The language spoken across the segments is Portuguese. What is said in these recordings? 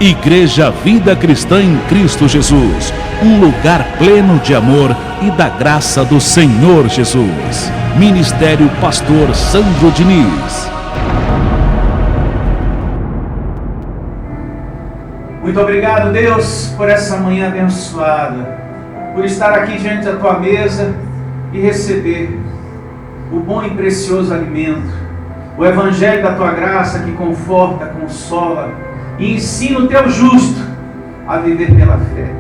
Igreja Vida Cristã em Cristo Jesus, um lugar pleno de amor e da graça do Senhor Jesus. Ministério Pastor Sandro Diniz. Muito obrigado, Deus, por essa manhã abençoada, por estar aqui diante da Tua mesa e receber o bom e precioso alimento, o Evangelho da Tua graça que conforta, consola e ensina o Teu justo a viver pela fé,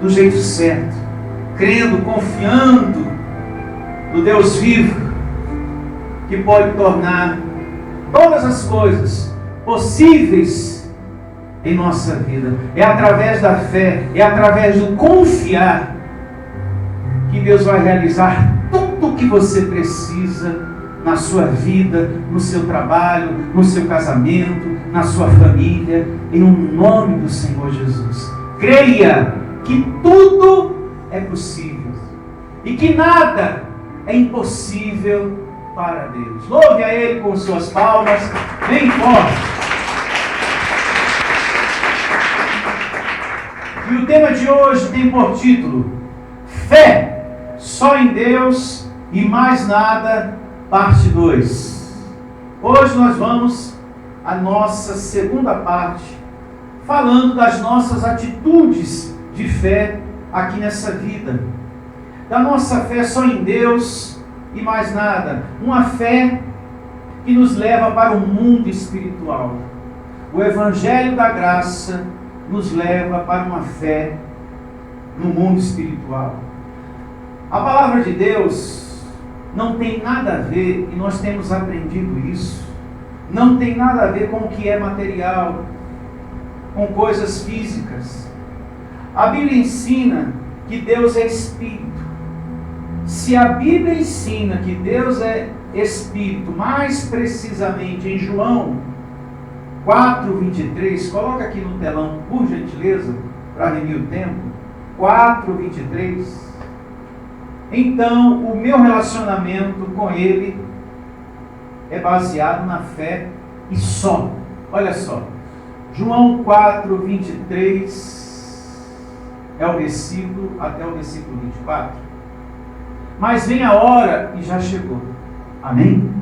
do jeito certo, crendo, confiando no Deus vivo, que pode tornar todas as coisas possíveis em nossa vida. É através da fé, é através do confiar, que Deus vai realizar tudo o que você precisa na sua vida, no seu trabalho, no seu casamento, na sua família, em nome do Senhor Jesus. Creia que tudo é possível e que nada é impossível para Deus. Louve a Ele com suas palmas, bem forte. E o tema de hoje tem por título: Fé, só em Deus e mais nada, parte 2. Hoje nós vamos à nossa segunda parte, falando das nossas atitudes de fé aqui nessa vida. Da nossa fé só em Deus e mais nada. Uma fé que nos leva para o mundo espiritual. O Evangelho da graça nos leva para uma fé no mundo espiritual. A palavra de Deus não tem nada a ver, e nós temos aprendido isso, não tem nada a ver com o que é material, com coisas físicas. A Bíblia ensina que Deus é Espírito. Se a Bíblia ensina que Deus é Espírito, mais precisamente em João 4:23, coloca aqui no telão, por gentileza, para remir o tempo, 4:23. Então, o meu relacionamento com Ele é baseado na fé e só. Olha só, João 4:23 é o versículo até o versículo 24. Mas vem a hora, e já chegou, amém?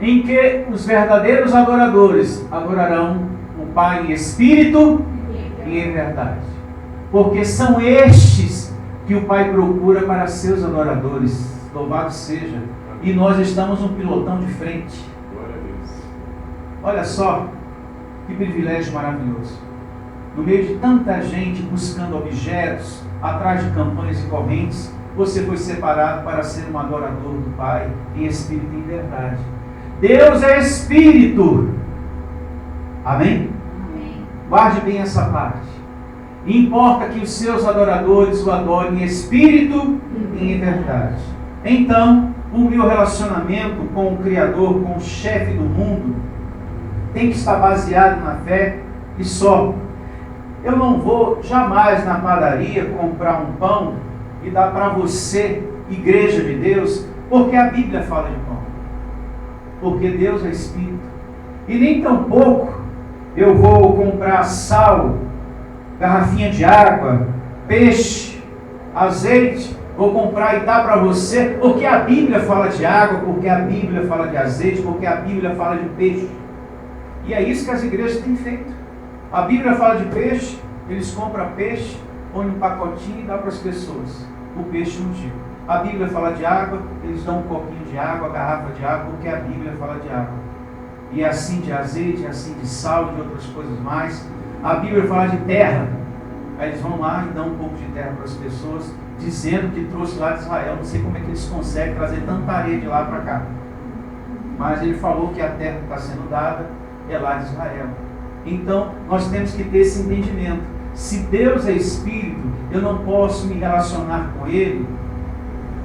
Em que os verdadeiros adoradores adorarão o Pai em espírito e em verdade. Porque são estes que o Pai procura para seus adoradores. Louvado seja. E nós estamos no pilotão de frente. Olha só, que privilégio maravilhoso. No meio de tanta gente buscando objetos, atrás de campanhas e correntes, você foi separado para ser um adorador do Pai em espírito e em verdade. Deus é Espírito. Amém? Amém. Guarde bem essa parte. Importa que os seus adoradores o adorem em espírito e em verdade. Então, o meu relacionamento com o Criador, com o chefe do mundo, tem que estar baseado na fé e só. Eu não vou jamais na padaria comprar um pão e dar para você, igreja de Deus, porque a Bíblia fala de pão. Porque Deus é Espírito. E nem tampouco eu vou comprar sal, garrafinha de água, peixe, azeite, vou comprar e dar para você, porque a Bíblia fala de água, porque a Bíblia fala de azeite, porque a Bíblia fala de peixe. E é isso que as igrejas têm feito. A Bíblia fala de peixe, eles compram peixe, põem um pacotinho e dão para as pessoas. O peixe ungido. A Bíblia fala de água, eles dão um copinho de água, garrafa de água, porque a Bíblia fala de água. E é assim de azeite, é assim de sal e de outras coisas mais. A Bíblia fala de terra. Aí eles vão lá e dão um pouco de terra para as pessoas, dizendo que trouxe lá de Israel. Não sei como é que eles conseguem trazer tanta areia de lá para cá. Mas ele falou que a terra que está sendo dada é lá de Israel. Então, nós temos que ter esse entendimento. Se Deus é Espírito, eu não posso me relacionar com Ele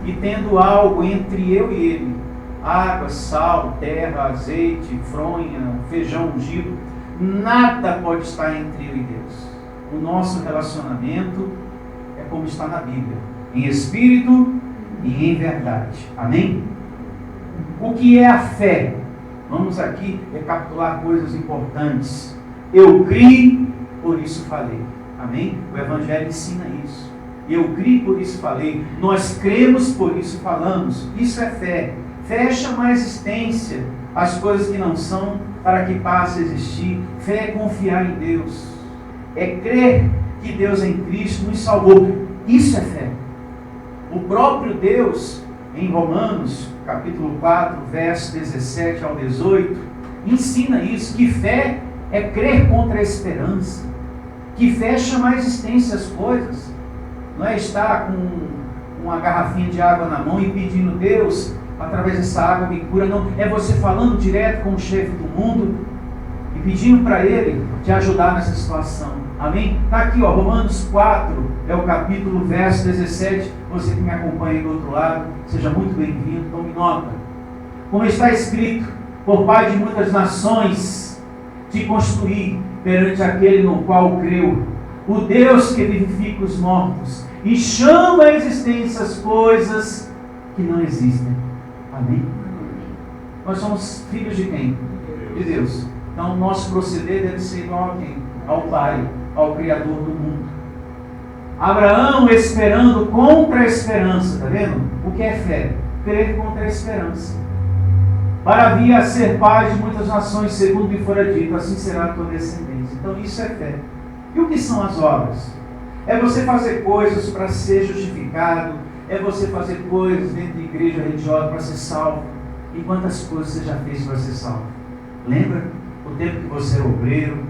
e tendo algo entre eu e Ele, água, sal, terra, azeite, fronha, feijão ungido, nada pode estar entre eu e Deus. O nosso relacionamento é como está na Bíblia, em espírito e em verdade. Amém? O que é a fé? Vamos aqui recapitular coisas importantes. Eu criei, por isso falei. Amém? O Evangelho ensina isso. Eu criei, por isso falei. Nós cremos, por isso falamos. Isso é fé. Fé chama a existência as coisas que não são, para que passe a existir. Fé é confiar em Deus. É crer que Deus em Cristo nos salvou. Isso é fé. O próprio Deus, em Romanos, capítulo 4, verso 17 ao 18, ensina isso, que fé é crer contra a esperança. Que fé chama a existência as coisas. Não é estar com uma garrafinha de água na mão e pedindo: Deus, através dessa água me cura. Não, é você falando direto com o chefe do mundo e pedindo para ele te ajudar nessa situação. Amém? Está aqui, ó, Romanos 4, é o capítulo, verso 17. Você que me acompanha do outro lado, seja muito bem-vindo, tome nota. Como está escrito: por Pai de muitas nações te constituí perante aquele no qual creu, o Deus que vivifica os mortos e chama à existência as coisas que não existem. Amém? Nós somos filhos de quem? De Deus. Então, nosso proceder deve ser igual a quem? Ao Pai, ao Criador do mundo. Abraão esperando contra a esperança, está vendo? O que é fé? Crer contra a esperança. Para vir a ser pai de muitas nações, segundo lhe fora dito, assim será a tua descendência. Então, isso é fé. E o que são as obras? É você fazer coisas para ser justificado, é você fazer coisas dentro da igreja religiosa para ser salvo. E quantas coisas você já fez para ser salvo? Lembra? O tempo que você era obreiro,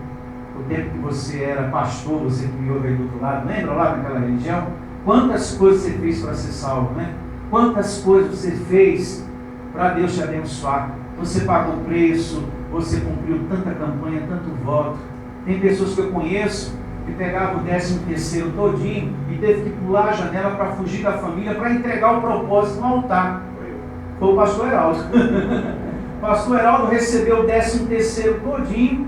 o tempo que você era pastor, você que me ouve aí do outro lado, lembra lá naquela religião? Quantas coisas você fez para ser salvo, né? Quantas coisas você fez para Deus te abençoar? Você pagou o preço, você cumpriu tanta campanha, tanto voto. Tem pessoas que eu conheço que pegavam o 13º todinho e teve que pular a janela para fugir da família, para entregar o propósito no altar. Foi o pastor Heraldo. O pastor Heraldo recebeu o 13º todinho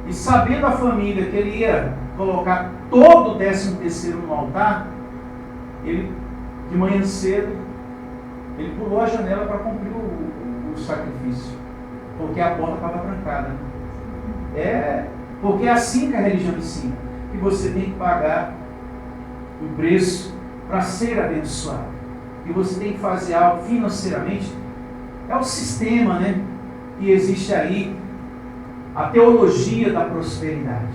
e, sabendo a família que ele ia colocar todo o 13º no altar, ele, de manhã cedo, ele pulou a janela para cumprir o sacrifício, porque a porta estava trancada. Porque é assim que a religião ensina, que você tem que pagar um preço para ser abençoado, que você tem que fazer algo financeiramente. É o sistema, né, que existe aí, a teologia da prosperidade.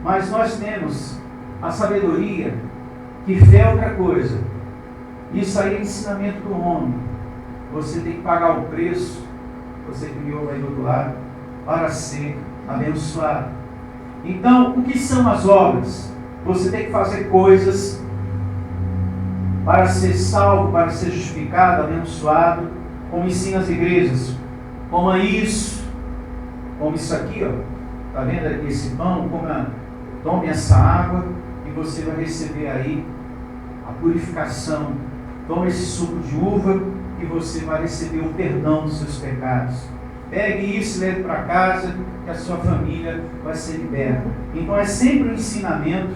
Mas nós temos a sabedoria que fé é outra coisa. Isso aí é ensinamento do homem. Você tem que pagar o preço, você que me ouve aí do outro lado, para ser abençoado. Então, o que são as obras? Você tem que fazer coisas para ser salvo, para ser justificado, abençoado, como ensina as igrejas. Coma isso, como isso aqui, ó. Está vendo aqui esse pão? Tome essa água e você vai receber aí a purificação. Tome esse suco de uva e você vai receber o perdão dos seus pecados. Pegue isso e leve para casa, que a sua família vai ser liberta. Então é sempre um ensinamento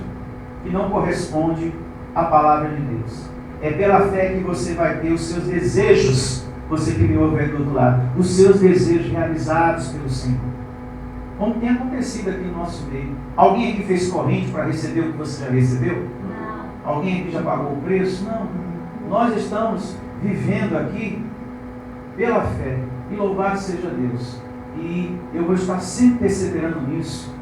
que não corresponde à palavra de Deus. É pela fé que você vai ter os seus desejos, você que me ouve aí do outro lado, os seus desejos realizados pelo Senhor. Como tem acontecido aqui no nosso meio. Alguém aqui fez corrente para receber o que você já recebeu? Não. Alguém aqui já pagou o preço? Não. Nós estamos vivendo aqui pela fé. E louvado seja Deus. E eu vou estar sempre perseverando nisso,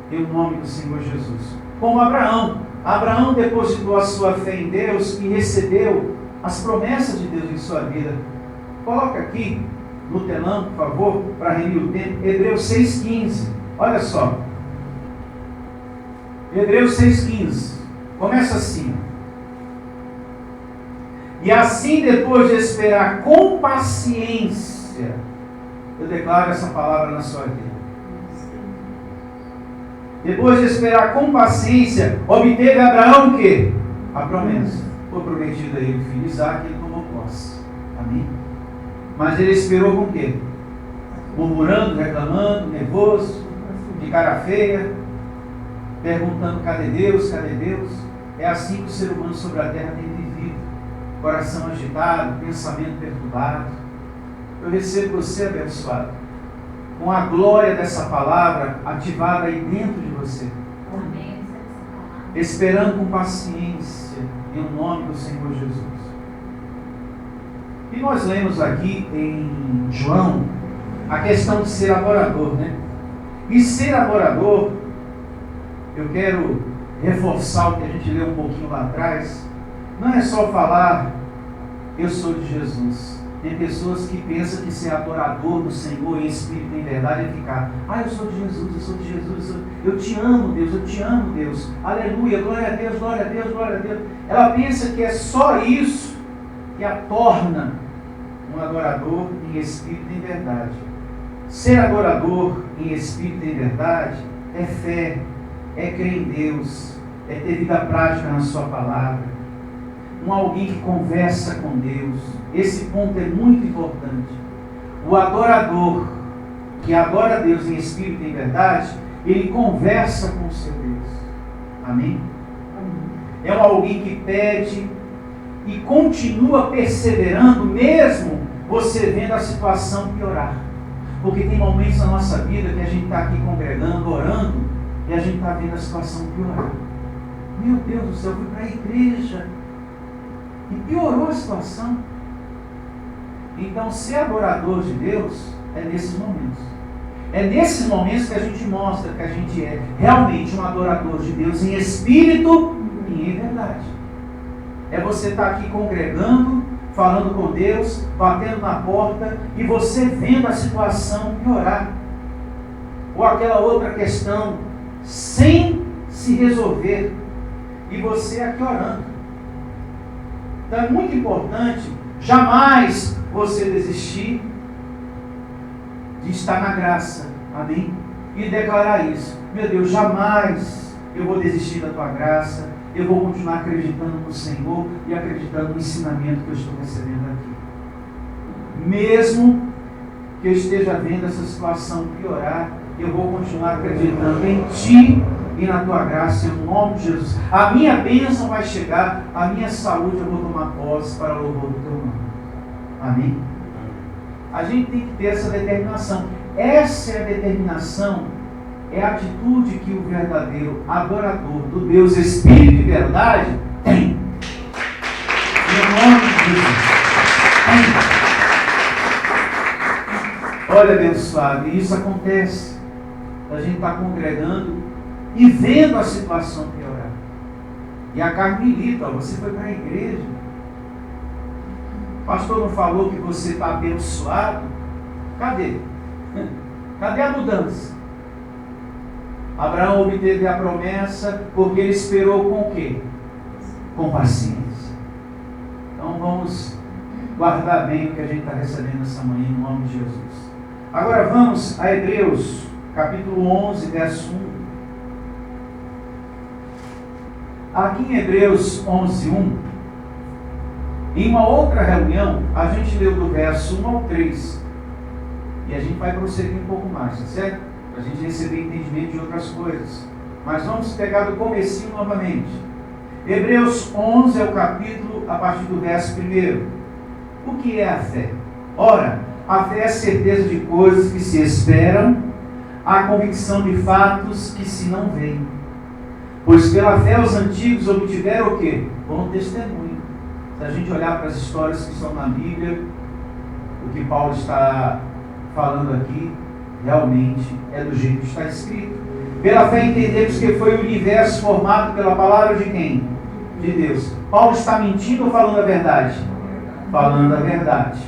em nome do Senhor Jesus. Como Abraão. Abraão depositou a sua fé em Deus e recebeu as promessas de Deus em sua vida. Coloca aqui no telão, por favor, para remir o tempo, Hebreus 6,15. Olha só. Hebreus 6,15. Começa assim. E assim, depois de esperar com paciência, eu declaro essa palavra na sua vida. Depois de esperar com paciência, obteve Abraão o quê? A promessa. Foi prometido a ele o filho Isaque, ele tomou posse. Amém? Mas ele esperou com o quê? Murmurando, reclamando, nervoso, de cara feia, perguntando: cadê Deus? Cadê Deus? É assim que o ser humano sobre a terra tem vivido. Coração agitado, pensamento perturbado. Eu recebo você abençoado. com a glória dessa palavra ativada aí dentro de você. Amém. Esperando com paciência em nome do Senhor Jesus. E nós lemos aqui em João a questão de ser adorador, né? E ser adorador, eu quero reforçar o que a gente leu um pouquinho lá atrás, não é só falar, eu sou de Jesus. Tem pessoas que pensam que ser adorador do Senhor em espírito e em verdade é ficar, eu sou de Jesus, eu sou de Jesus, eu te amo, Deus, eu te amo, Deus, aleluia, glória a Deus, glória a Deus, glória a Deus. Ela pensa que é só isso que a torna um adorador em espírito e em verdade. Ser adorador em espírito e em verdade é fé, é crer em Deus, é ter vida prática na sua palavra, alguém que conversa com Deus. Esse ponto é muito importante. O adorador que adora a Deus em espírito e em verdade, ele conversa com o seu Deus. Amém? É alguém que pede e continua perseverando mesmo você vendo a situação piorar. Porque tem momentos na nossa vida que a gente está aqui congregando, orando, e a gente está vendo a situação piorar. Meu Deus do céu, eu fui para a igreja e piorou a situação. Então, ser adorador de Deus é nesses momentos. É nesses momentos que a gente mostra que a gente é realmente um adorador de Deus em espírito e em verdade. É você estar aqui congregando, falando com Deus, batendo na porta e você vendo a situação piorar. Ou aquela outra questão sem se resolver e você aqui orando. Então é muito importante jamais você desistir de estar na graça, amém? E declarar isso. Meu Deus, jamais eu vou desistir da tua graça, eu vou continuar acreditando no Senhor e acreditando no ensinamento que eu estou recebendo aqui. Mesmo que eu esteja vendo essa situação piorar, eu vou continuar acreditando em Ti e na Tua graça, em nome de Jesus. A minha bênção vai chegar, a minha saúde eu vou tomar posse para o louvor do Teu nome. Amém? A gente tem que ter essa determinação. Essa é a determinação, é a atitude que o verdadeiro adorador do Deus Espírito e Verdade tem. Em nome de Jesus. Tem. Olha, abençoado, e isso acontece. A gente está congregando e vendo a situação piorar. E a carne milita, você foi para a igreja. O pastor não falou que você está abençoado? Cadê? Cadê a mudança? Abraão obteve a promessa porque ele esperou com o quê? Com paciência. Então vamos guardar bem o que a gente está recebendo essa manhã, em nome de Jesus. Agora vamos a Hebreus, capítulo 11, verso 1. Aqui em Hebreus 11, 1, em uma outra reunião, a gente leu do verso 1 ao 3. E a gente vai prosseguir um pouco mais, tá certo? Para a gente receber entendimento de outras coisas. Mas vamos pegar do comecinho novamente. Hebreus 11 é o capítulo a partir do verso 1. O que é a fé? Ora, a fé é a certeza de coisas que se esperam, a convicção de fatos que se não veem. Pois pela fé os antigos obtiveram o quê? Bom testemunho. Se a gente olhar para as histórias que estão na Bíblia, o que Paulo está falando aqui, realmente é do jeito que está escrito. Pela fé entendemos que foi o universo formado pela palavra de quem? De Deus. Paulo está mentindo ou falando a verdade? Falando a verdade.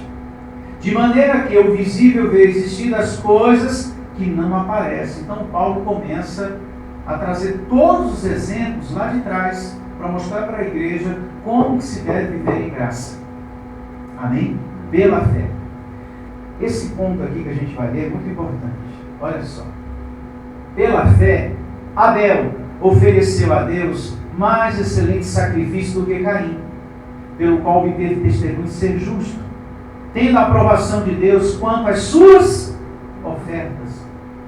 De maneira que o visível vê existir das coisas que não aparecem. Então Paulo começa a trazer todos os exemplos lá de trás para mostrar para a igreja como que se deve viver em graça. Amém? Pela fé. Esse ponto aqui que a gente vai ler é muito importante. Olha só. Pela fé, Abel ofereceu a Deus mais excelente sacrifício do que Caim, pelo qual obteve testemunho de ser justo, tendo a aprovação de Deus quanto às suas ofertas.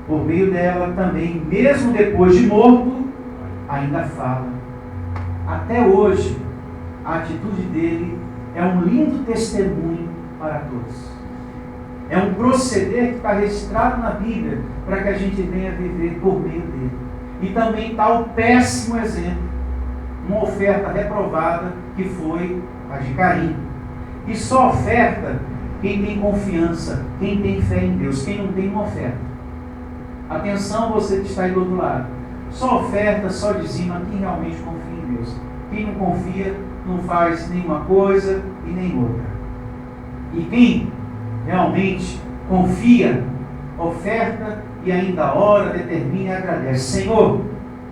Por meio dela também, mesmo depois de morto, ainda fala. Até hoje, a atitude dele é um lindo testemunho para todos. É um proceder que está registrado na Bíblia para que a gente venha viver por meio dele. E também está o péssimo exemplo, uma oferta reprovada que foi a de Caim. E só oferta quem tem confiança, quem tem fé em Deus. Quem não tem, uma oferta. Atenção, você que está aí do outro lado. Só oferta, só dizima quem realmente confia em Deus. Quem não confia, não faz nenhuma coisa e nem outra. E quem realmente confia, oferta e ainda ora, determina e agradece. Senhor,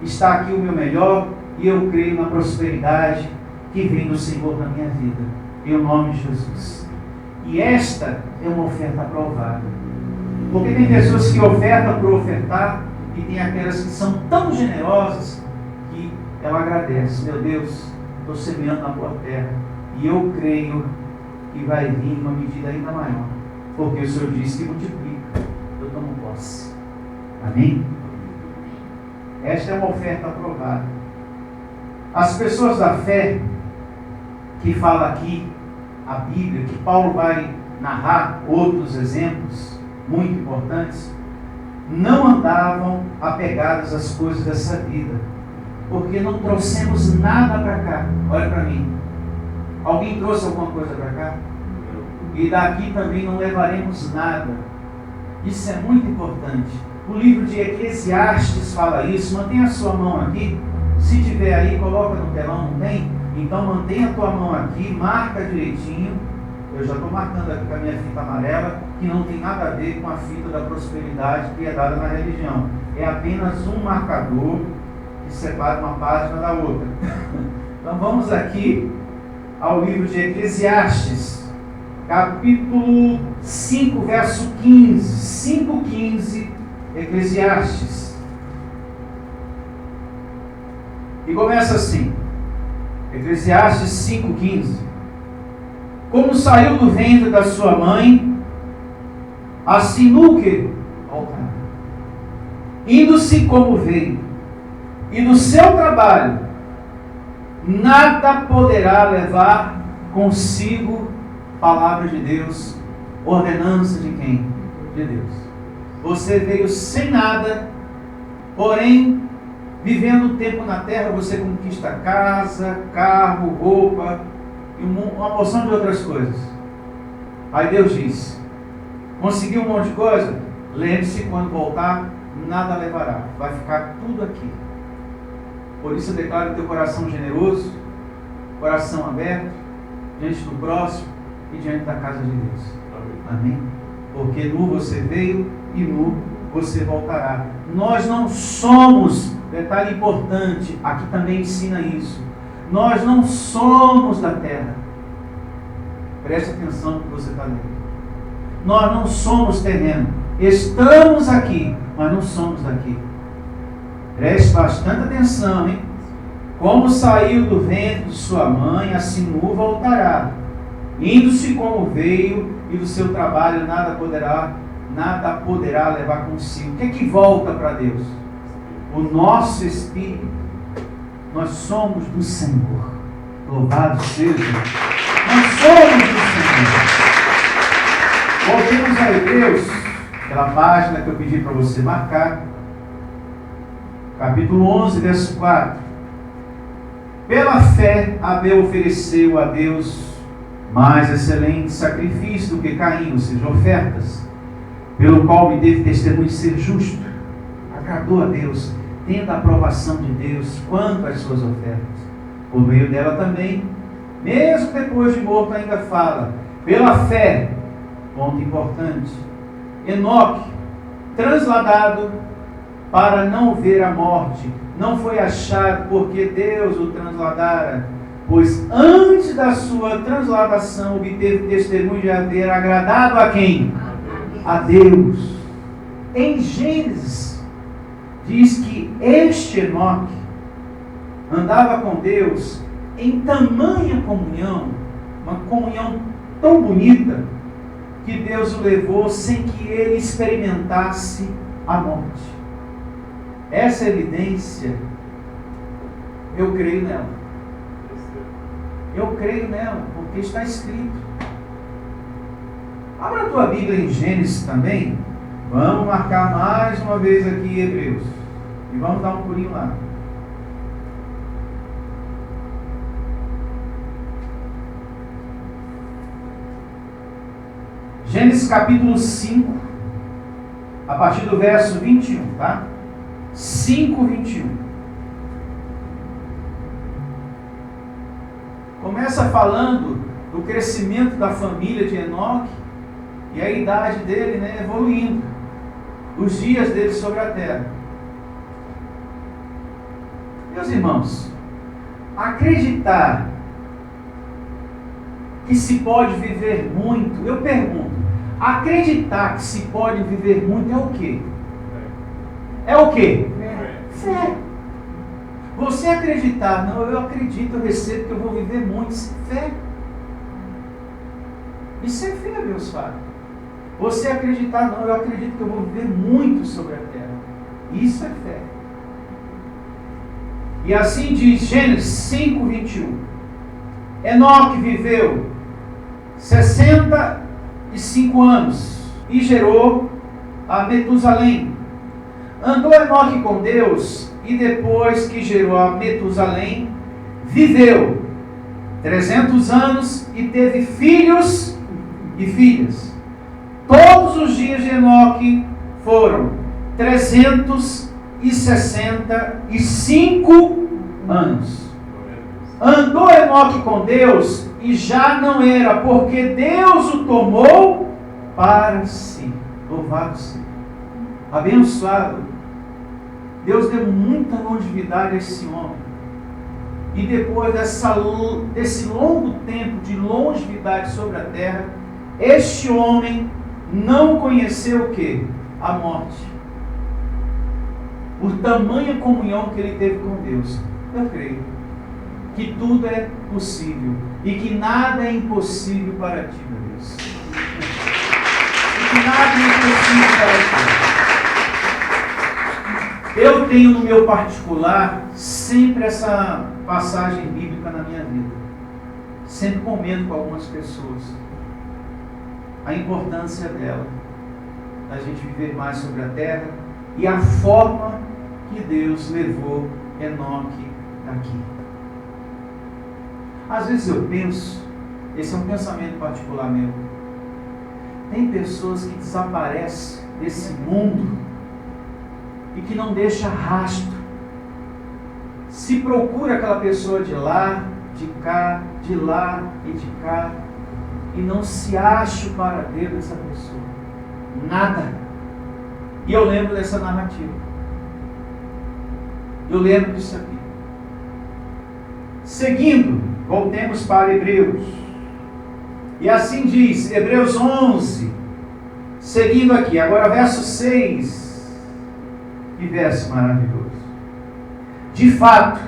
está aqui o meu melhor e eu creio na prosperidade que vem do Senhor na minha vida. Em nome de Jesus. E esta é uma oferta aprovada. Porque tem pessoas que ofertam por ofertar e tem aquelas que são tão generosas que ela agradece. Meu Deus, estou semeando na boa terra e eu creio que vai vir uma medida ainda maior. Porque o Senhor disse que multiplica. Eu tomo posse. Amém? Esta é uma oferta aprovada. As pessoas da fé que fala aqui a Bíblia, que Paulo vai narrar outros exemplos muito importantes, não andavam apegados às coisas dessa vida, porque não trouxemos nada para cá. Olha para mim. Alguém trouxe alguma coisa para cá? E daqui também não levaremos nada. Isso é muito importante. O livro de Eclesiastes fala isso. Mantenha a sua mão aqui. Se tiver aí, coloca no telão, não tem? Então mantenha a tua mão aqui, marca direitinho. Eu já estou marcando aqui com a minha fita amarela, que não tem nada a ver com a fita da prosperidade que é dada na religião. É apenas um marcador que separa uma página da outra. Então vamos aqui ao livro de Eclesiastes, capítulo 5, verso 15. 5,15, Eclesiastes. E começa assim. Eclesiastes 5,15. Como saiu do ventre da sua mãe, assim nunca voltará. Indo-se como veio, e do seu trabalho nada poderá levar consigo. Palavra de Deus, ordenança de quem? De Deus. Você veio sem nada, porém, vivendo o tempo na terra, você conquista casa, carro, roupa e uma porção de outras coisas. Aí Deus diz: conseguiu um monte de coisa? Lembre-se, quando voltar, nada levará. Vai ficar tudo aqui. Por isso eu declaro teu coração generoso, coração aberto, diante do próximo e diante da casa de Deus. Amém? Porque nu você veio e nu você voltará. Nós não somos, detalhe importante, aqui também ensina isso, nós não somos da terra. Preste atenção no que você está lendo. Nós não somos terreno. Estamos aqui, mas não somos daqui. Preste bastante atenção, hein? Como saiu do ventre de sua mãe, assim nu voltará. Indo-se como veio, e do seu trabalho nada poderá levar consigo. O que é que volta para Deus? O nosso espírito. Nós somos do Senhor. Louvado seja. Nós somos do Senhor. Voltemos a Hebreus, aquela página que eu pedi para você marcar. Capítulo 11, verso 4. Pela fé, Abel ofereceu a Deus mais excelente sacrifício do que Caim, ou seja, ofertas, pelo qual me teve testemunho de ser justo. Agradou a Deus, tendo a aprovação de Deus quanto às suas ofertas. Por meio dela também, mesmo depois de morto, ainda fala. Pela fé, ponto importante, Enoque, transladado para não ver a morte, não foi achado porque Deus o transladara, pois antes da sua transladação obteve testemunho de haver agradado a quem? A Deus. Em Gênesis diz que este Enoque andava com Deus em tamanha comunhão, uma comunhão tão bonita, que Deus o levou sem que ele experimentasse a morte. Essa evidência, eu creio nela. Eu creio nela, porque está escrito. Abra a tua Bíblia em Gênesis também. Vamos marcar mais uma vez aqui Hebreus. E vamos dar um pulinho lá. Gênesis capítulo 5, a partir do verso 21, tá? 5, 21. Começa falando do crescimento da família de Enoque e a idade dele, né, evoluindo, os dias dele sobre a terra. Meus irmãos, acreditar que se pode viver muito, eu pergunto, acreditar que se pode viver muito é o quê? É o quê? Fé. Você acreditar, não, eu acredito, eu recebo que eu vou viver muito, isso é fé. Isso é fé, meus pais. Você acreditar, não, eu acredito que eu vou viver muito sobre a terra. Isso é fé. E assim diz Gênesis 5, 21. Enoque viveu 65 anos e gerou a Metusalém. Andou Enoque com Deus e depois que gerou a Metusalém, viveu 300 anos e teve filhos e filhas. Todos os dias de Enoque foram 365 anos. Andou Enoque com Deus e já não era, porque Deus o tomou para si. Louvado seja. Abençoado. Deus deu muita longevidade a esse homem. E depois desse longo tempo de longevidade sobre a terra, este homem não conheceu o quê? A morte. Por tamanha comunhão que ele teve com Deus. Eu creio que tudo é possível e que nada é impossível para ti, meu Deus. E que nada é impossível para ti. Eu tenho no meu particular sempre essa passagem bíblica na minha vida. Sempre comento com algumas pessoas a importância dela, da gente viver mais sobre a terra e a forma que Deus levou Enoque daqui. Às vezes eu penso, esse é um pensamento particular meu, tem pessoas que desaparecem desse mundo e que não deixa rastro. Se procura aquela pessoa de lá, de cá, de lá e de cá, e não se acha o paradeiro dessa pessoa. Nada. E eu lembro dessa narrativa. Eu lembro disso aqui. Seguindo, voltemos para Hebreus. E assim diz, Hebreus 11, seguindo aqui, agora verso 6, que verso maravilhoso. De fato,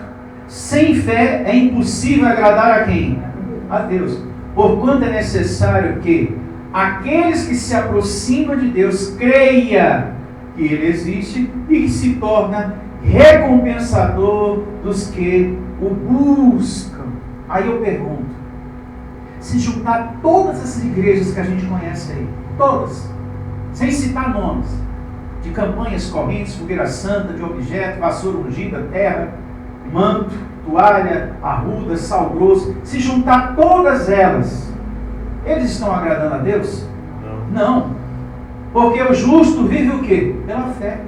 sem fé é impossível agradar a quem? A Deus. Porquanto é necessário que aqueles que se aproximam de Deus creia que Ele existe e que se torna recompensador dos que o buscam. Aí eu pergunto, se juntar todas essas igrejas que a gente conhece aí, todas, sem citar nomes, de campanhas, correntes, fogueira santa, de objeto, vassoura ungida, terra, manto, toalha, arruda, sal grosso, se juntar todas elas, eles estão agradando a Deus? Não. Porque o justo vive o quê? Pela fé.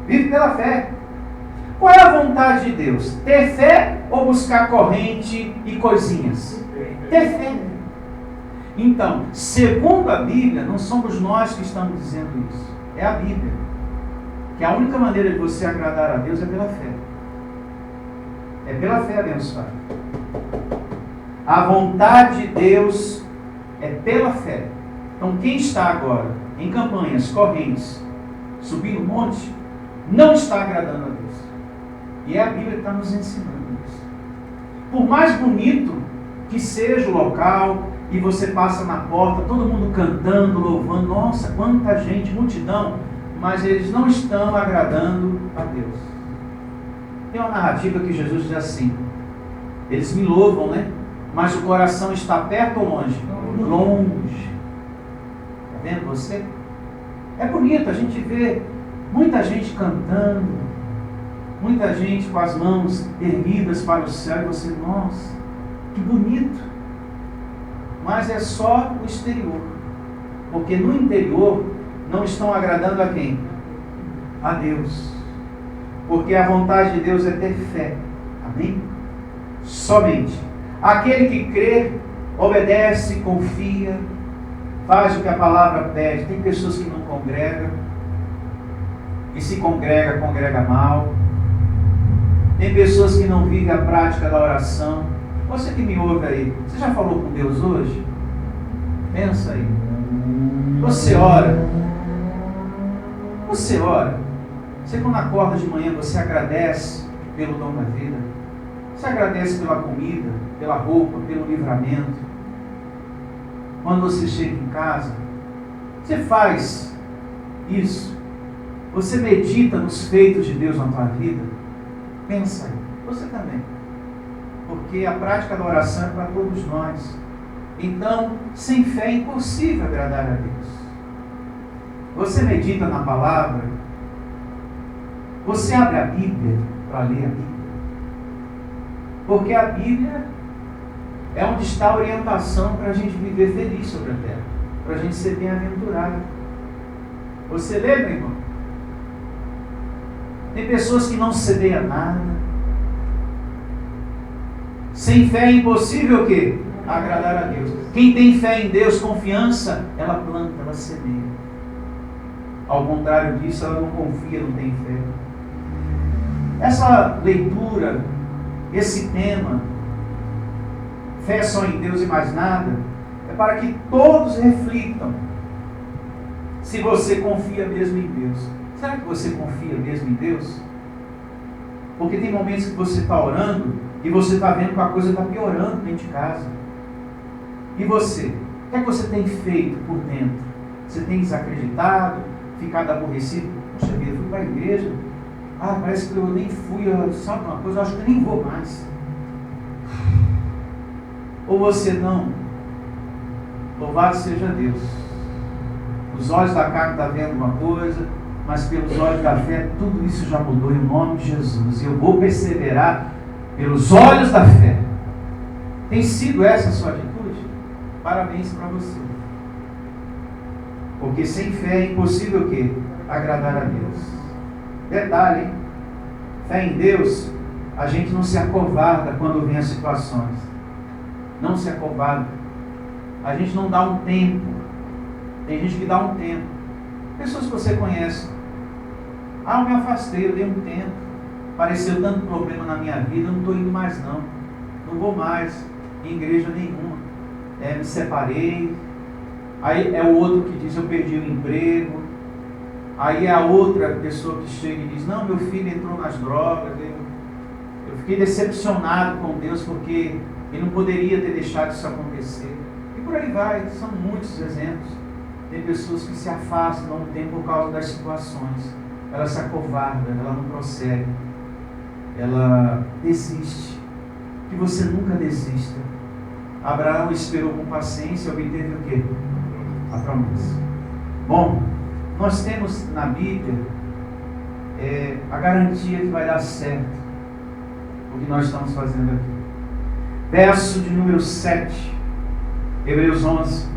Vive pela fé. Qual é a vontade de Deus? Ter fé ou buscar corrente e coisinhas? Ter fé. Então, segundo a Bíblia, não somos nós que estamos dizendo isso. É a Bíblia. Que a única maneira de você agradar a Deus é pela fé. É pela fé, abençoado. A vontade de Deus é pela fé. Então, quem está agora em campanhas, correntes, subindo um monte, não está agradando a Deus. E é a Bíblia que está nos ensinando isso. Por mais bonito que seja o local, e você passa na porta, todo mundo cantando, louvando, nossa, quanta gente, multidão, mas eles não estão agradando a Deus. Tem uma narrativa que Jesus diz assim, eles me louvam, né? Mas o coração está perto ou longe? Longe. vendo você? É bonito a gente ver muita gente cantando, muita gente com as mãos erguidas para o céu, e você, nossa, que bonito. Mas é só o exterior, porque no interior não estão agradando a quem? A Deus. Porque a vontade de Deus é ter fé. Amém? Somente. Aquele que crê, obedece, confia, faz o que a palavra pede. Tem pessoas que não congregam, e se congrega, congrega mal. Tem pessoas que não vivem a prática da oração. Você que me ouve aí, você já falou com Deus hoje? Pensa aí. Você ora. Você ora. Você quando acorda de manhã, você agradece pelo dom da vida. Você agradece pela comida, pela roupa, pelo livramento. Quando você chega em casa, você faz isso. Você medita nos feitos de Deus na tua vida. Pensa aí. Você também. Porque a prática da oração é para todos nós. Então, sem fé é impossível agradar a Deus. Você medita na palavra. Você abre a Bíblia para ler a Bíblia. Porque a Bíblia é onde está a orientação para a gente viver feliz sobre a terra. Para a gente ser bem-aventurado. Você lê, meu irmão? Tem pessoas que não cedem a nada. Sem fé é impossível o quê? Agradar a Deus. Quem tem fé em Deus, confiança, ela planta, ela semeia. Ao contrário disso, ela não confia, não tem fé. Essa leitura, esse tema, fé só em Deus e mais nada, é para que todos reflitam se você confia mesmo em Deus. Será que você confia mesmo em Deus? Porque tem momentos que você está orando e você está vendo que a coisa está piorando dentro de casa. E você? O que é que você tem feito por dentro? Você tem desacreditado, ficado aborrecido? Poxa vida, eu fui para a igreja. Parece que eu nem fui, sabe uma coisa, eu acho que eu nem vou mais. Ou você não? Louvado seja Deus. Os olhos da carne estão vendo uma coisa, mas pelos olhos da fé, tudo isso já mudou em nome de Jesus. E eu vou perseverar pelos olhos da fé. Tem sido essa a sua atitude? Parabéns para você. Porque sem fé é impossível o quê? Agradar a Deus. Detalhe, hein? Fé em Deus, a gente não se acovarda quando vem as situações. Não se acovarda. A gente não dá um tempo. Tem gente que dá um tempo. Pessoas que você conhece. Eu me afastei, eu dei um tempo. Apareceu tanto problema na minha vida, eu não estou indo mais não. Não vou mais em igreja nenhuma. Me separei. Aí é o outro que diz, eu perdi o emprego. Aí é a outra pessoa que chega e diz, não, meu filho entrou nas drogas. Eu fiquei decepcionado com Deus porque ele não poderia ter deixado isso acontecer. E por aí vai, são muitos exemplos. Tem pessoas que se afastam, não tem por causa das situações. Ela se acovarda, ela não prossegue. Ela desiste. Que você nunca desista. Abraão esperou com paciência e obteve o quê? A promessa. Bom, nós temos na Bíblia a garantia que vai dar certo o que nós estamos fazendo aqui. Verso de número 7, Hebreus 11.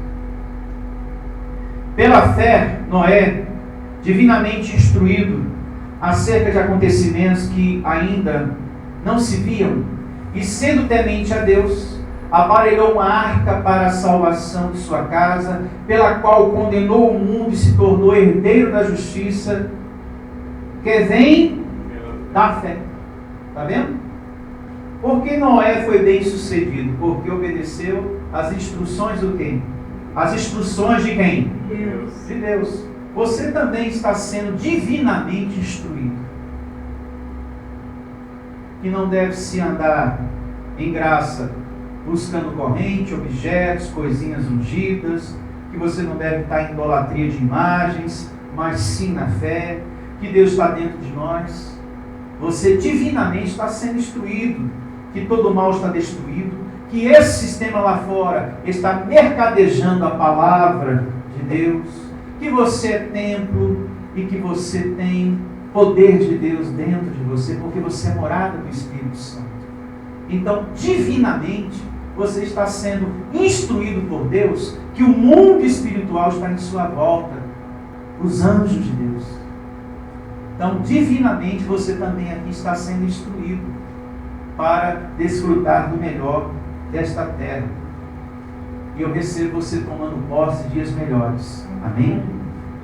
Pela fé, Noé, divinamente instruído acerca de acontecimentos que ainda não se viam, e sendo temente a Deus, aparelhou uma arca para a salvação de sua casa, pela qual condenou o mundo e se tornou herdeiro da justiça, que vem da fé. Está vendo? Porque Noé foi bem sucedido? Porque obedeceu às instruções do quem? As instruções de quem? Deus. De Deus. Você também está sendo divinamente instruído. Que não deve se andar em graça buscando corrente, objetos, coisinhas ungidas, que você não deve estar em idolatria de imagens, mas sim na fé, que Deus está dentro de nós. Você divinamente está sendo instruído, que todo mal está destruído, que esse sistema lá fora está mercadejando a palavra de Deus, que você é templo e que você tem poder de Deus dentro de você, porque você é morada do Espírito Santo. Então, divinamente, você está sendo instruído por Deus que o mundo espiritual está em sua volta, os anjos de Deus. Então, divinamente, você também aqui está sendo instruído para desfrutar do melhor desta terra. E eu recebo você tomando posse de dias melhores. Amém?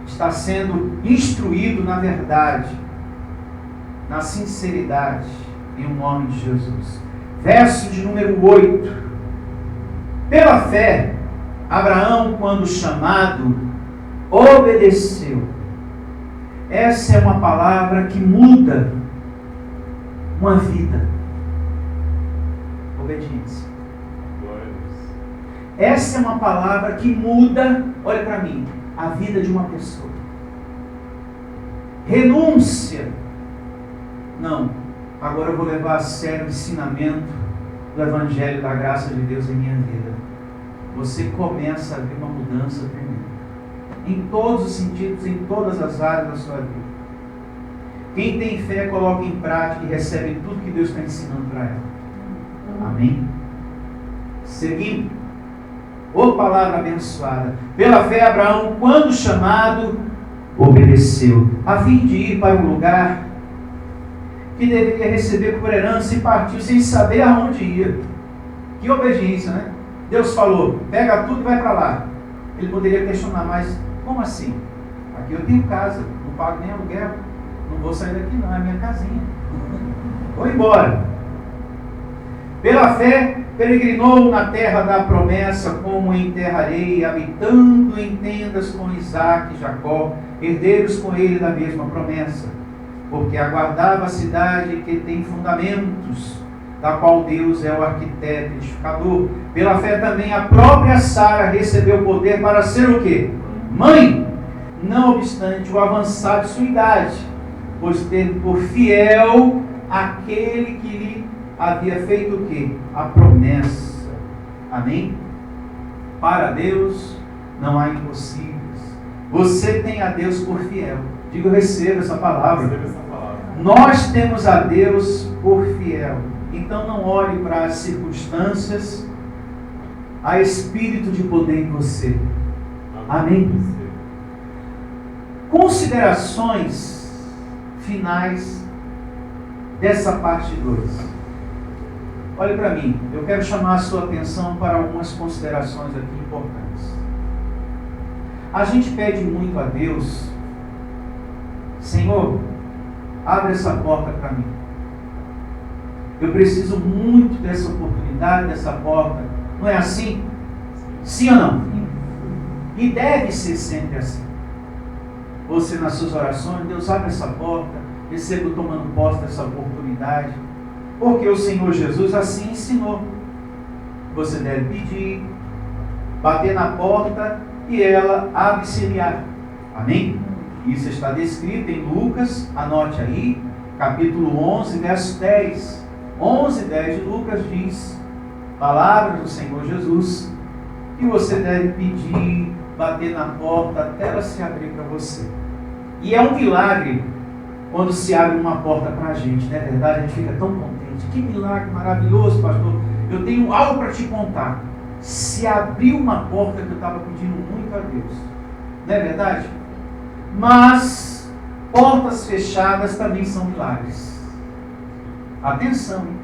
Está sendo instruído na verdade, na sinceridade, em nome de Jesus. Verso de número 8. Pela fé, Abraão, quando chamado, obedeceu. Essa é uma palavra que muda uma vida. Obediência. Essa é uma palavra que muda, olha para mim, a vida de uma pessoa. Renúncia. Não, agora eu vou levar a sério o ensinamento do Evangelho da graça de Deus em minha vida. Você começa a ver uma mudança tremenda. Em todos os sentidos, em todas as áreas da sua vida. Quem tem fé, coloca em prática e recebe tudo que Deus está ensinando para ela. Amém? Seguindo. Ô palavra abençoada. Pela fé, Abraão, quando chamado, obedeceu, a fim de ir para um lugar que deveria receber por herança, e partiu sem saber aonde ia. Que obediência, né? Deus falou, pega tudo e vai para lá. Ele poderia questionar, mas como assim? Aqui eu tenho casa, não pago nem aluguel, não vou sair daqui não, é minha casinha. Vou embora. Pela fé, peregrinou na terra da promessa, como em terra areia, habitando em tendas com Isaque e Jacó, herdeiros com ele da mesma promessa, porque aguardava a cidade que tem fundamentos, da qual Deus é o arquiteto e edificador. Pela fé também a própria Sara recebeu poder para ser o quê? Mãe, não obstante o avançar de sua idade, pois teve por fiel aquele que lhe havia feito o quê? A promessa. Amém? Para Deus não há impossíveis. Você tem a Deus por fiel. Diga, eu recebo essa palavra. Nós temos a Deus por fiel. Então não olhe para as circunstâncias. Há espírito de poder em você. Amém? Considerações finais dessa parte 2. Olhe para mim, eu quero chamar a sua atenção para algumas considerações aqui importantes. A gente pede muito a Deus, Senhor, abre essa porta para mim. Eu preciso muito dessa oportunidade, dessa porta. Não é assim? Sim ou não? E deve ser sempre assim. Você nas suas orações, Deus abre essa porta, recebo tomando posse dessa oportunidade. Porque o Senhor Jesus assim ensinou. Você deve pedir, bater na porta e ela abre-se-lhe-á. Amém? Isso está descrito em Lucas, anote aí, capítulo 11, verso 10. 11, 10 de Lucas diz, palavras do Senhor Jesus, que você deve pedir, bater na porta até ela se abrir para você. E é um milagre quando se abre uma porta para a gente, não é verdade? A gente fica tão contente. Que milagre maravilhoso, pastor. Eu tenho algo para te contar. Se abriu uma porta que eu estava pedindo muito a Deus. Não é verdade? Mas portas fechadas também são milagres. Atenção, hein?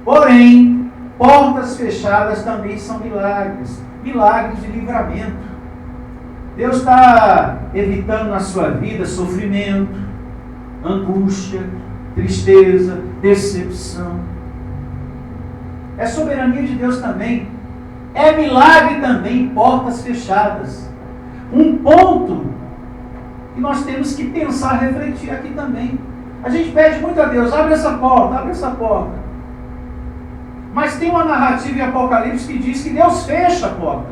Porém, portas fechadas também são milagres. Milagres de livramento. Deus está evitando na sua vida sofrimento, angústia, tristeza, decepção. É soberania de Deus também. É milagre também, portas fechadas. Um ponto que nós temos que pensar, refletir aqui também. A gente pede muito a Deus, abre essa porta, abre essa porta. Mas tem uma narrativa em Apocalipse que diz que Deus fecha a porta.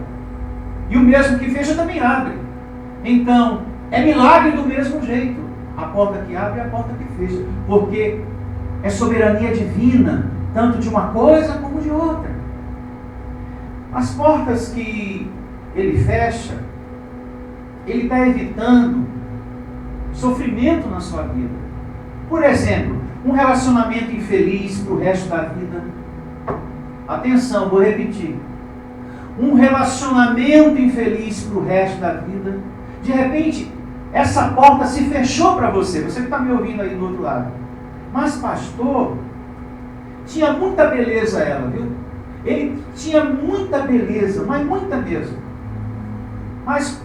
E o mesmo que fecha também abre. Então, é milagre do mesmo jeito. A porta que abre e a porta que fecha. Porque é soberania divina, tanto de uma coisa como de outra. As portas que ele fecha, ele está evitando sofrimento na sua vida. Por exemplo, um relacionamento infeliz para o resto da vida. Atenção, vou repetir. Um relacionamento infeliz para o resto da vida. De repente, essa porta se fechou para você. Você que está me ouvindo aí do outro lado. Mas, pastor, tinha muita beleza ela, viu? Ele tinha muita beleza, mas muita mesmo. Mas,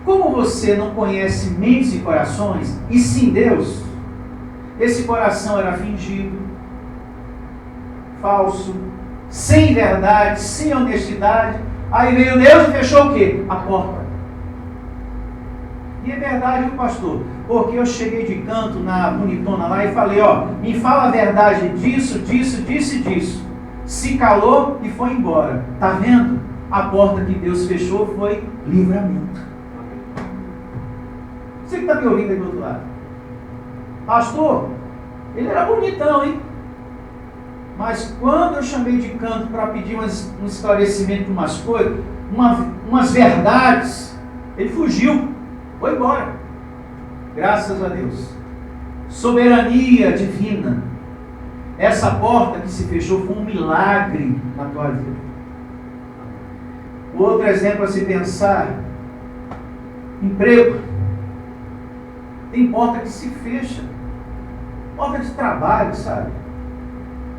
como você não conhece mentes e corações, e sim Deus, esse coração era fingido, falso, sem verdade, sem honestidade. Aí veio Deus e fechou o quê? A porta. E é verdade, viu, pastor? Porque eu cheguei de canto na bonitona lá e falei, ó, me fala a verdade disso, disso, disso e disso. Se calou e foi embora. Tá vendo? A porta que Deus fechou foi livramento. Você que está me ouvindo aí do outro lado. Pastor, ele era bonitão, hein? Mas quando eu chamei de canto para pedir um esclarecimento de umas coisas, umas verdades, ele fugiu, foi embora. Graças a Deus. Soberania divina. Essa porta que se fechou foi um milagre na tua vida. O outro exemplo a se pensar, emprego. Tem porta que se fecha. Porta de trabalho, sabe?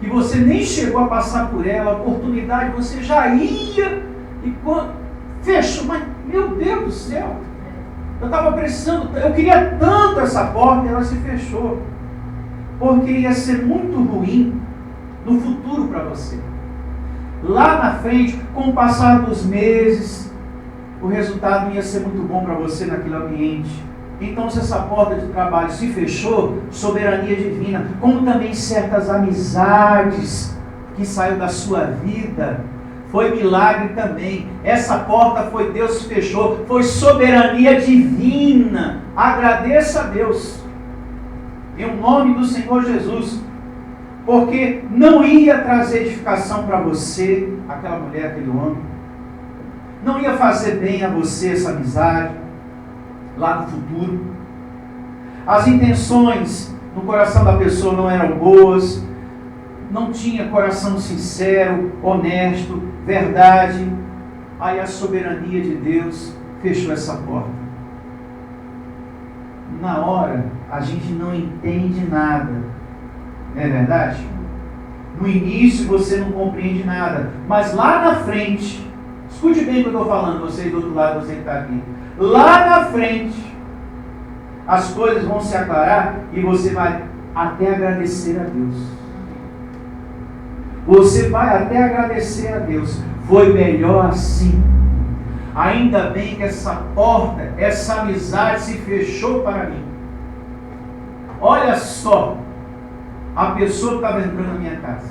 Que você nem chegou a passar por ela, a oportunidade você já ia e quando fechou, mas meu Deus do céu, eu estava precisando, eu queria tanto essa porta e ela se fechou, porque ia ser muito ruim no futuro para você. Lá na frente, com o passar dos meses, o resultado ia ser muito bom para você naquele ambiente. Então, se essa porta de trabalho se fechou, soberania divina, como também certas amizades que saiu da sua vida, foi milagre também. Essa porta foi Deus que fechou, foi soberania divina. Agradeça a Deus, em nome do Senhor Jesus, porque não ia trazer edificação para você, aquela mulher, aquele homem, não ia fazer bem a você essa amizade lá no futuro. As intenções no coração da pessoa não eram boas, não tinha coração sincero, honesto, verdade. Aí a soberania de Deus fechou essa porta. Na hora a gente não entende nada, não é verdade? No início você não compreende nada, mas lá na frente, escute bem o que eu estou falando, você do outro lado, você que está aqui. Lá na frente, as coisas vão se aclarar e você vai até agradecer a Deus. Você vai até agradecer a Deus. Foi melhor assim. Ainda bem que essa porta, essa amizade se fechou para mim. Olha só a pessoa que estava entrando na minha casa.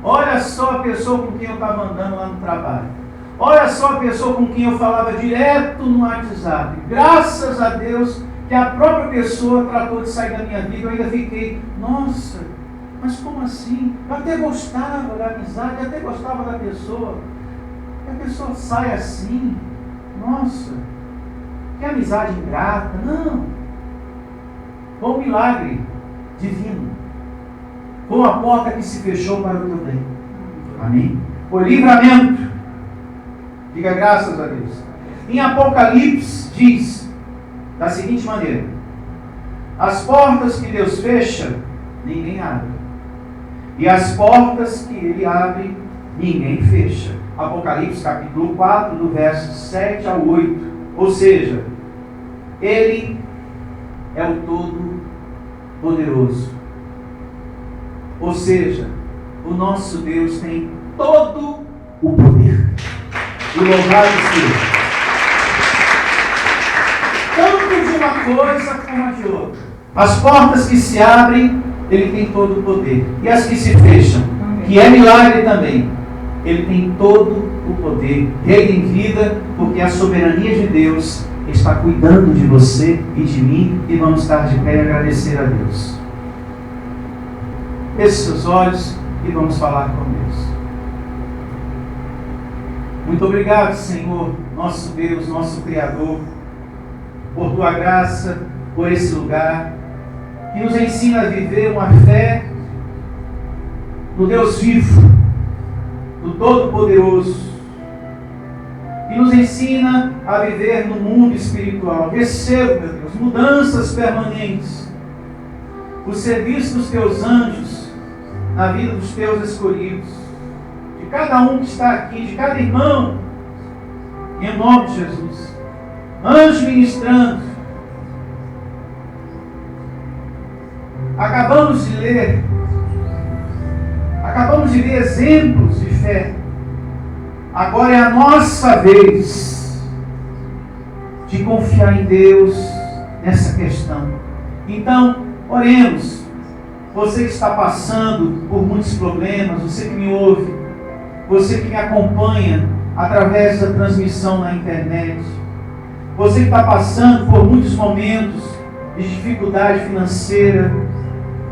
Olha só a pessoa com quem eu estava andando lá no trabalho. Olha só a pessoa com quem eu falava direto no WhatsApp. Graças a Deus que a própria pessoa tratou de sair da minha vida. Eu ainda fiquei, nossa, mas como assim? Eu até gostava da amizade, eu até gostava da pessoa. E a pessoa sai assim, nossa, que amizade ingrata. Não. Foi um milagre divino. Foi uma porta que se fechou para o teu bem. Amém? Foi livramento. Diga graças a Deus. Em Apocalipse diz da seguinte maneira: as portas que Deus fecha, ninguém abre. E as portas que Ele abre, ninguém fecha. Apocalipse capítulo 4, do verso 7 ao 8. Ou seja, Ele é o Todo-Poderoso. Ou seja, o nosso Deus tem todo o poder. E louvado seja. Tanto de uma coisa como a de outra. As portas que se abrem, Ele tem todo o poder. E as que se fecham, que é milagre também, Ele tem todo o poder. Rei em vida, porque a soberania de Deus está cuidando de você e de mim. E vamos estar de pé e agradecer a Deus. Feche seus olhos e vamos falar com Deus. Muito obrigado, Senhor, nosso Deus, nosso Criador, por Tua graça, por esse lugar, que nos ensina a viver uma fé no Deus vivo, no Todo-Poderoso, e nos ensina a viver no mundo espiritual. Receba, meu Deus, mudanças permanentes, o serviço dos Teus anjos na vida dos Teus escolhidos, de cada um que está aqui, de cada irmão, em nome de Jesus. Anjos ministrando. Acabamos de ler, acabamos de ver exemplos de fé. Agora é a nossa vez de confiar em Deus nessa questão. Então, oremos. Você que está passando por muitos problemas, você que me ouve, você que me acompanha através da transmissão na internet, você que está passando por muitos momentos de dificuldade financeira,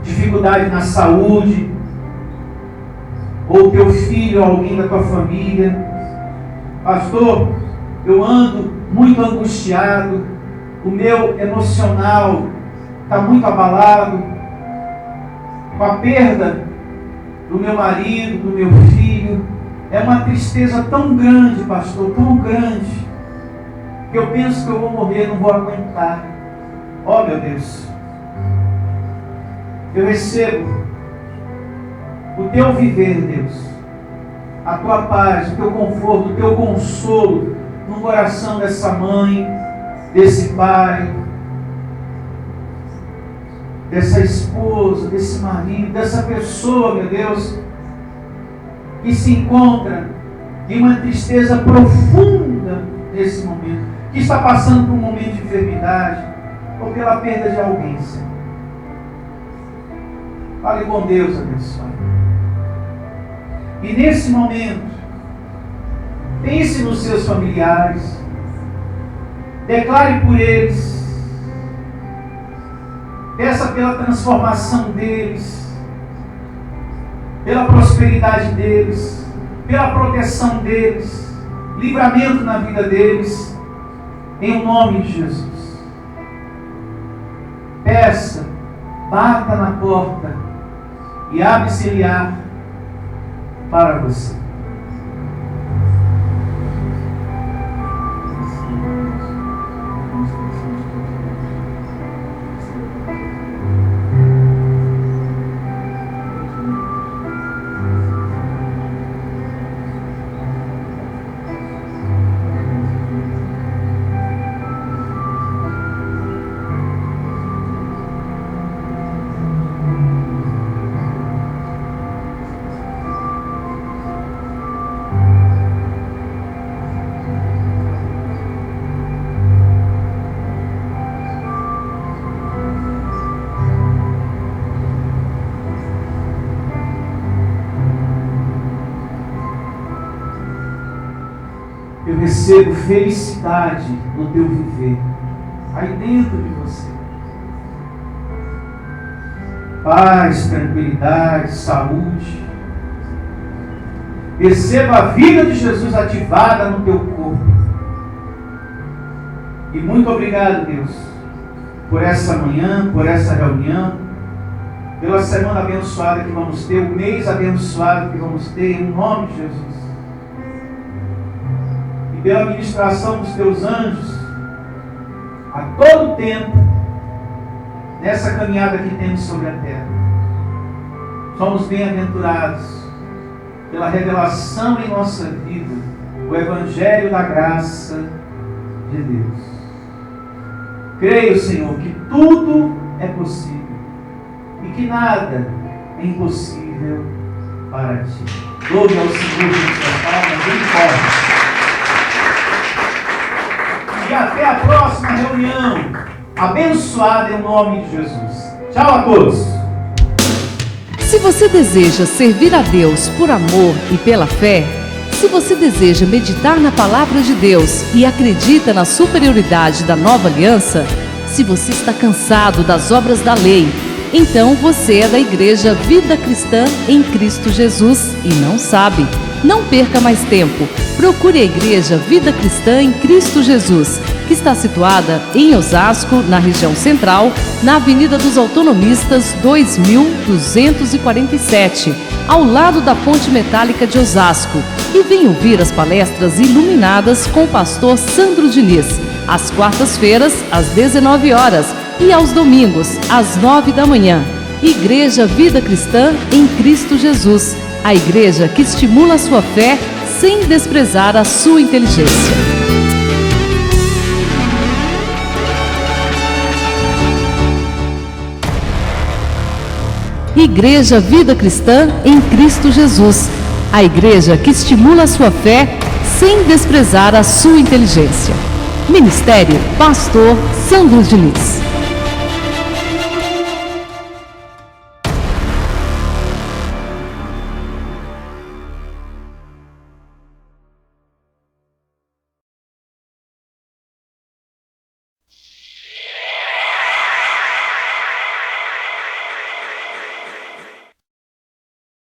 dificuldade na saúde, ou teu filho, alguém da tua família. Pastor, eu ando muito angustiado, o meu emocional está muito abalado com a perda do meu marido, do meu filho. É uma tristeza tão grande, pastor, tão grande, que eu penso que eu vou morrer, não vou aguentar. Ó, meu Deus, eu recebo o Teu viver, Deus, a Tua paz, o Teu conforto, o Teu consolo no coração dessa mãe, desse pai, dessa esposa, desse marido, dessa pessoa, meu Deus, que se encontra em uma tristeza profunda nesse momento, que está passando por um momento de enfermidade ou pela perda de alguém, Senhor. Fale com Deus, abençoe. E nesse momento, pense nos seus familiares, declare por eles, peça pela transformação deles, pela prosperidade deles, pela proteção deles, livramento na vida deles, em nome de Jesus. Peça, bata na porta e abre-se-lhe-á para você. Eu recebo felicidade no teu viver, aí dentro de você. Paz, tranquilidade, saúde. Receba a vida de Jesus ativada no teu corpo. E muito obrigado, Deus, por essa manhã, por essa reunião, pela semana abençoada que vamos ter, o mês abençoado que vamos ter, em nome de Jesus. E pela ministração dos teus anjos, a todo tempo, nessa caminhada que temos sobre a terra. Somos bem-aventurados pela revelação em nossa vida, o Evangelho da graça de Deus. Creio, Senhor, que tudo é possível e que nada é impossível para Ti. Louve ao Senhor nesta palma bem forte. E até a próxima reunião, abençoada em nome de Jesus. Tchau a todos. Se você deseja servir a Deus por amor e pela fé, se você deseja meditar na Palavra de Deus e acredita na superioridade da nova aliança, se você está cansado das obras da lei, então você é da Igreja Vida Cristã em Cristo Jesus e não sabe. Não perca mais tempo. Procure a Igreja Vida Cristã em Cristo Jesus. que está situada em Osasco, na região central, na Avenida dos Autonomistas 2247, ao lado da Ponte Metálica de Osasco. E vem ouvir as palestras iluminadas com o pastor Sandro Diniz, às quartas-feiras, às 19 horas e aos domingos, às 9 da manhã. Igreja Vida Cristã em Cristo Jesus, a igreja que estimula a sua fé sem desprezar a sua inteligência. Igreja Vida Cristã em Cristo Jesus, a igreja que estimula a sua fé sem desprezar a sua inteligência. Ministério Pastor Sandro Diniz.